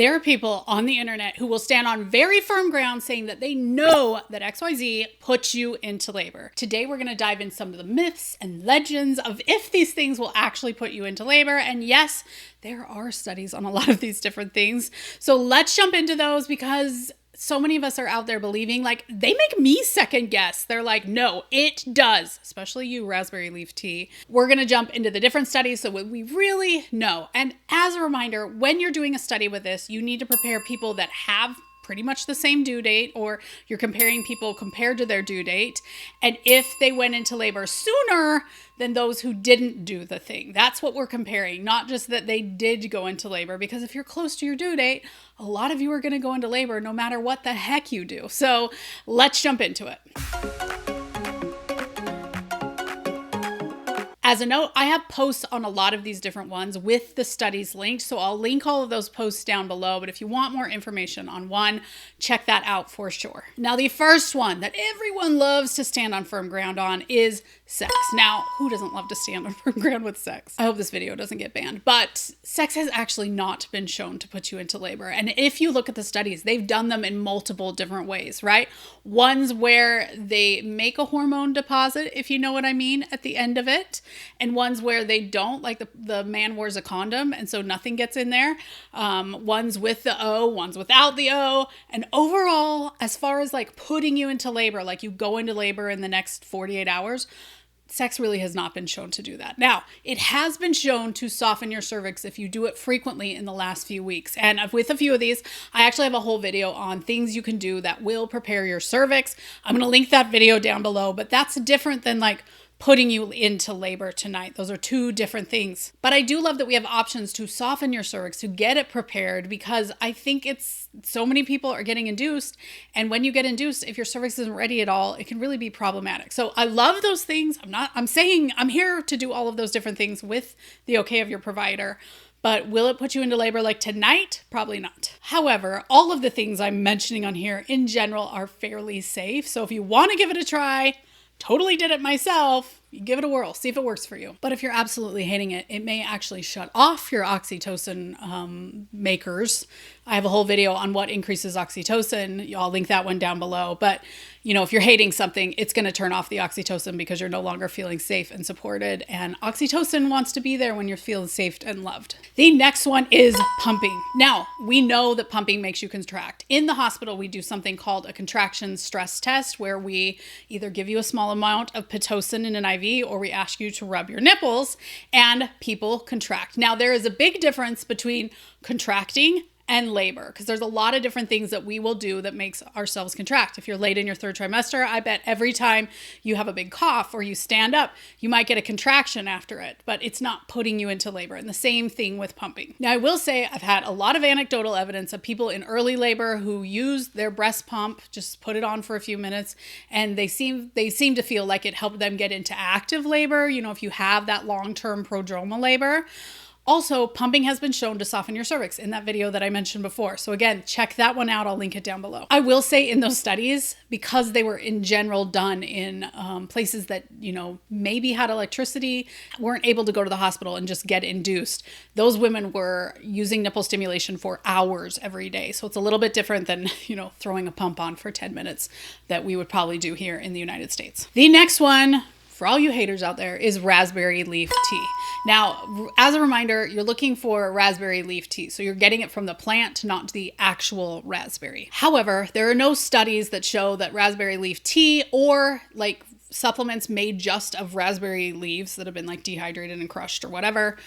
There are people on the internet who will stand on very firm ground saying that they know that XYZ puts you into labor. Today, we're going to dive in some of the myths and legends of if these things will actually put you into labor. And yes, there are studies on a lot of these different things. So let's jump into those because so many of us are out there believing, like, they make me second guess. They're like, no, it does, especially you, raspberry leaf tea. We're going to jump into the different studies so we really know. And as a reminder, when you're doing a study with this, you need to prepare people that have pretty much the same due date, or you're comparing people compared to their due date. And if they went into labor sooner than those who didn't do the thing, that's what we're comparing, not just that they did go into labor, because if you're close to your due date, a lot of you are going to go into labor no matter what the heck you do. So let's jump into it. As a note, I have posts on a lot of these different ones with the studies linked, so I'll link all of those posts down below, but if you want more information on one, check that out for sure. Now, the first one that everyone loves to stand on firm ground on is sex. Now, who doesn't love to stand on firm ground with sex? I hope this video doesn't get banned, but sex has actually not been shown to put you into labor. And if you look at the studies, they've done them in multiple different ways, right? Ones where they make a hormone deposit, if you know what I mean, at the end of it, and ones where they don't, like the man wears a condom and so nothing gets in there. Ones with the O, ones without the O. And overall, as far as like putting you into labor, like you go into labor in the next 48 hours, sex really has not been shown to do that. Now, it has been shown to soften your cervix if you do it frequently in the last few weeks. And with a few of these, I actually have a whole video on things you can do that will prepare your cervix. I'm going to link that video down below, but that's different than like putting you into labor tonight. Those are two different things. But I do love that we have options to soften your cervix, to get it prepared, because I think it's so many people are getting induced. And when you get induced, if your cervix isn't ready at all, it can really be problematic. So I love those things. I'm saying I'm here to do all of those different things with the okay of your provider. But will it put you into labor like tonight? Probably not. However, all of the things I'm mentioning on here in general are fairly safe. So if you want to give it a try, totally did it myself, you give it a whirl, see if it works for you. But if you're absolutely hating it, it may actually shut off your oxytocin makers. I have a whole video on what increases oxytocin. I'll link that one down below. But you know, if you're hating something, it's going to turn off the oxytocin because you're no longer feeling safe and supported. And oxytocin wants to be there when you're feeling safe and loved. The next one is pumping. Now, we know that pumping makes you contract. In the hospital, we do something called a contraction stress test, where we either give you a small amount of Pitocin in an IV, or we ask you to rub your nipples, and people contract. Now, there is a big difference between contracting and labor, because there's a lot of different things that we will do that makes ourselves contract. If you're late in your third trimester, I bet every time you have a big cough or you stand up, you might get a contraction after it, but it's not putting you into labor. And the same thing with pumping. Now, I will say I've had a lot of anecdotal evidence of people in early labor who use their breast pump, just put it on for a few minutes, and they seem to feel like it helped them get into active labor, you know, if you have that long-term prodromal labor. Also, pumping has been shown to soften your cervix in that video that I mentioned before. So again, check that one out. I'll link it down below. I will say in those studies, because they were in general done in places that, you know, maybe had electricity, weren't able to go to the hospital and just get induced, those women were using nipple stimulation for hours every day. So it's a little bit different than, you know, throwing a pump on for 10 minutes that we would probably do here in the United States. The next one, for all you haters out there, is raspberry leaf tea. Now, as a reminder, you're looking for raspberry leaf tea. So you're getting it from the plant, not the actual raspberry. However, there are no studies that show that raspberry leaf tea or like supplements made just of raspberry leaves that have been like dehydrated and crushed or whatever,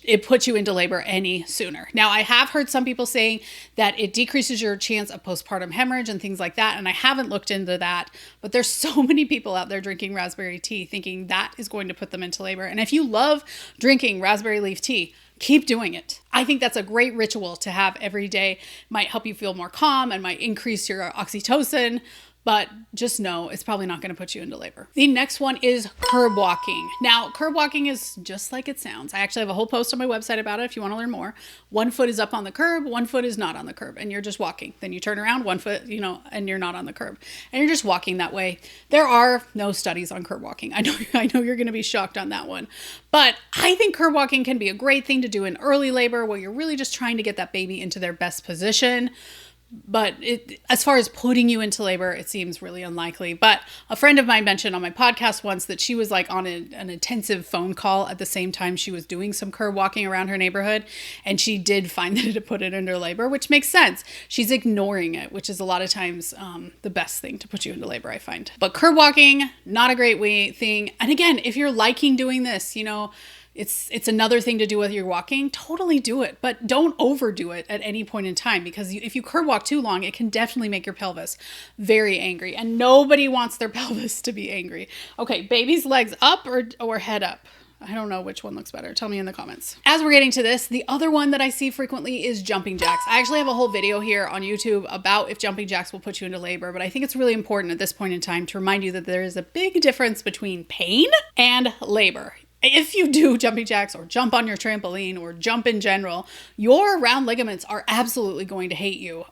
it puts you into labor any sooner. Now, I have heard some people saying that it decreases your chance of postpartum hemorrhage and things like that. And I haven't looked into that, but there's so many people out there drinking raspberry tea thinking that is going to put them into labor. And if you love drinking raspberry leaf tea, keep doing it. I think that's a great ritual to have every day. Might help you feel more calm and might increase your oxytocin. but just know it's probably not going to put you into labor. The next one is curb walking. Now, curb walking is just like it sounds. I actually have a whole post on my website about it if you want to learn more. One foot is up on the curb, one foot is not on the curb, and you're just walking. Then you turn around, one foot, and you're not on the curb, and you're just walking that way. There are no studies on curb walking. I know you're going to be shocked on that one, but I think curb walking can be a great thing to do in early labor where you're really just trying to get that baby into their best position. But as far as putting you into labor, it seems really unlikely. But a friend of mine mentioned on my podcast once that she was like on an intensive phone call at the same time she was doing some curb walking around her neighborhood. And she did find that it put it into labor, which makes sense. She's ignoring it, which is a lot of times the best thing to put you into labor, I find. But curb walking, not a great thing. And again, if you're liking doing this, it's another thing to do with your walking. Totally do it, but don't overdo it at any point in time, because if you curb walk too long, it can definitely make your pelvis very angry, and nobody wants their pelvis to be angry. Okay, baby's legs up or head up? I don't know which one looks better. Tell me in the comments. As we're getting to this, the other one that I see frequently is jumping jacks. I actually have a whole video here on YouTube about if jumping jacks will put you into labor, but I think it's really important at this point in time to remind you that there is a big difference between pain and labor. If you do jumping jacks or jump on your trampoline or jump in general, your round ligaments are absolutely going to hate you.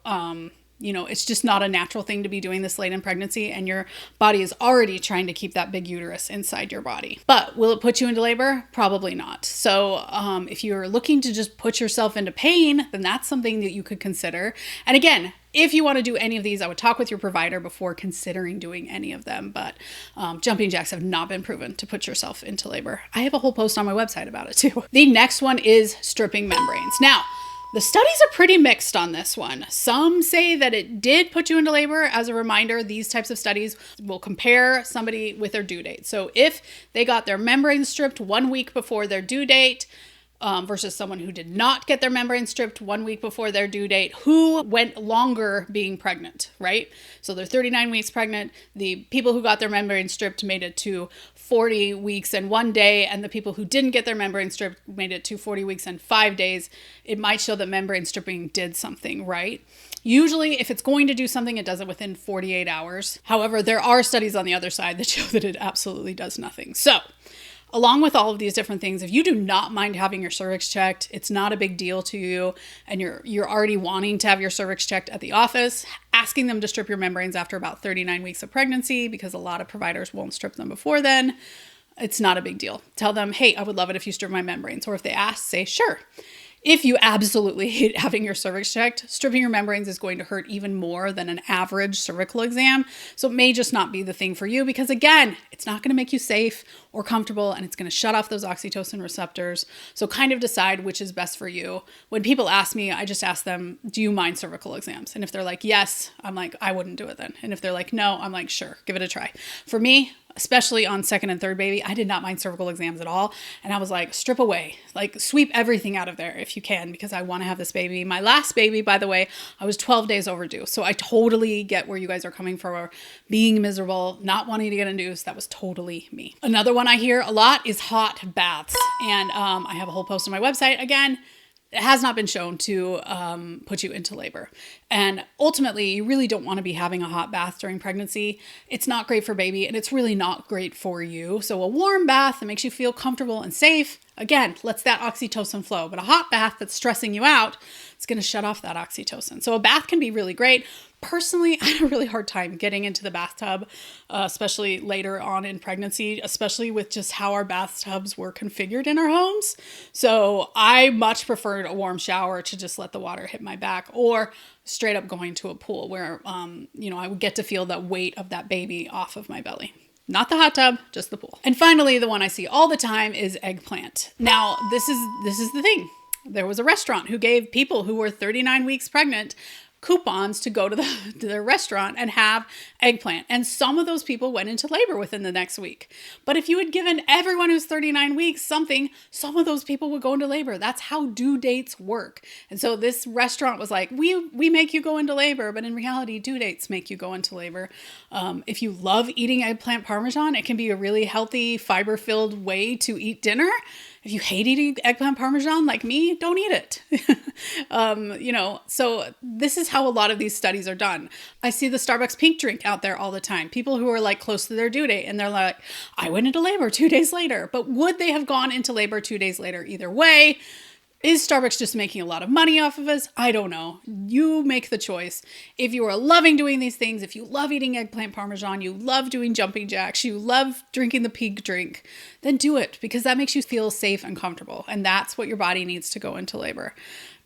It's just not a natural thing to be doing this late in pregnancy, and your body is already trying to keep that big uterus inside your body. But will it put you into labor? Probably not. So if you're looking to just put yourself into pain, then that's something that you could consider. And again, if you want to do any of these, I would talk with your provider before considering doing any of them. But jumping jacks have not been proven to put yourself into labor. I have a whole post on my website about it too. The next one is stripping membranes. Now, the studies are pretty mixed on this one. Some say that it did put you into labor. As a reminder, these types of studies will compare somebody with their due date. So if they got their membranes stripped 1 week before their due date, versus someone who did not get their membrane stripped 1 week before their due date, who went longer being pregnant, right? So they're 39 weeks pregnant. The people who got their membrane stripped made it to 40 weeks and 1 day, and the people who didn't get their membrane stripped made it to 40 weeks and 5 days. It might show that membrane stripping did something, right? Usually, if it's going to do something, it does it within 48 hours. However, there are studies on the other side that show that it absolutely does nothing. So, along with all of these different things, if you do not mind having your cervix checked, it's not a big deal to you, and you're already wanting to have your cervix checked at the office, asking them to strip your membranes after about 39 weeks of pregnancy, because a lot of providers won't strip them before then, it's not a big deal. Tell them, hey, I would love it if you strip my membranes. Or if they ask, say, sure. If you absolutely hate having your cervix checked, stripping your membranes is going to hurt even more than an average cervical exam. So it may just not be the thing for you, because again, it's not going to make you safe or comfortable, and it's going to shut off those oxytocin receptors. So kind of decide which is best for you. When people ask me, I just ask them, do you mind cervical exams? And if they're like, yes, I'm like, I wouldn't do it then. And if they're like, no, I'm like, sure, give it a try. For me, especially on second and third baby, I did not mind cervical exams at all. And I was like, strip away, like sweep everything out of there if you can, because I want to have this baby. My last baby, by the way, I was 12 days overdue. So I totally get where you guys are coming from, being miserable, not wanting to get induced. That was totally me. Another one I hear a lot is hot baths. And I have a whole post on my website. Again, it has not been shown to put you into labor. And ultimately, you really don't want to be having a hot bath during pregnancy. It's not great for baby, and it's really not great for you. So a warm bath that makes you feel comfortable and safe, again, lets that oxytocin flow. But a hot bath that's stressing you out, it's going to shut off that oxytocin. So a bath can be really great. Personally, I had a really hard time getting into the bathtub, especially later on in pregnancy, especially with just how our bathtubs were configured in our homes. So I much preferred a warm shower to just let the water hit my back, or straight up going to a pool where, I would get to feel the weight of that baby off of my belly. Not the hot tub, just the pool. And finally, the one I see all the time is Eggplant. Now, this is the thing. There was a restaurant who gave people who were 39 weeks pregnant coupons to go to the restaurant and have Eggplant. And some of those people went into labor within the next week. But if you had given everyone who's 39 weeks something, some of those people would go into labor. That's how due dates work. And so this restaurant was like, we make you go into labor, but in reality, due dates make you go into labor. If you love eating eggplant Parmesan, it can be a really healthy, fiber-filled way to eat dinner. If you hate eating eggplant Parmesan like me, don't eat it. So this is how a lot of these studies are done. I see the Starbucks pink drink out there all the time. People who are like close to their due date and they're like, I went into labor 2 days later. But would they have gone into labor 2 days later either way? Is Starbucks just making a lot of money off of us? I don't know. You make the choice. If you are loving doing these things, if you love eating eggplant Parmesan, you love doing jumping jacks, you love drinking the pink drink, then do it because that makes you feel safe and comfortable. And that's what your body needs to go into labor.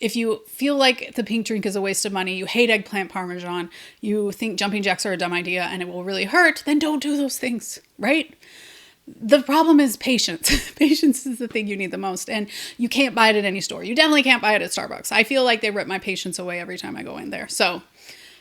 If you feel like the pink drink is a waste of money, you hate eggplant Parmesan, you think jumping jacks are a dumb idea and it will really hurt, then don't do those things, right? The problem is patience. Patience is the thing you need the most. And you can't buy it at any store. You definitely can't buy it at Starbucks. I feel like they rip my patience away every time I go in there. So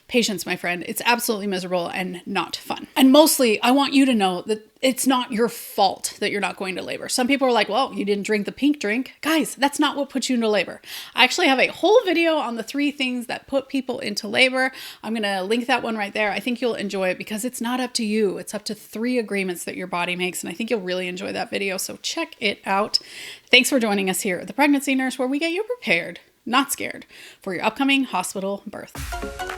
patience, my friend. It's absolutely miserable and not fun. And mostly, I want you to know that it's not your fault that you're not going to labor. Some people are like, well, you didn't drink the pink drink. Guys, that's not what puts you into labor. I actually have a whole video on the 3 things that put people into labor. I'm going to link that one right there. I think you'll enjoy it because it's not up to you. It's up to 3 agreements that your body makes. And I think you'll really enjoy that video. So check it out. Thanks for joining us here at The Pregnancy Nurse, where we get you prepared, not scared, for your upcoming hospital birth.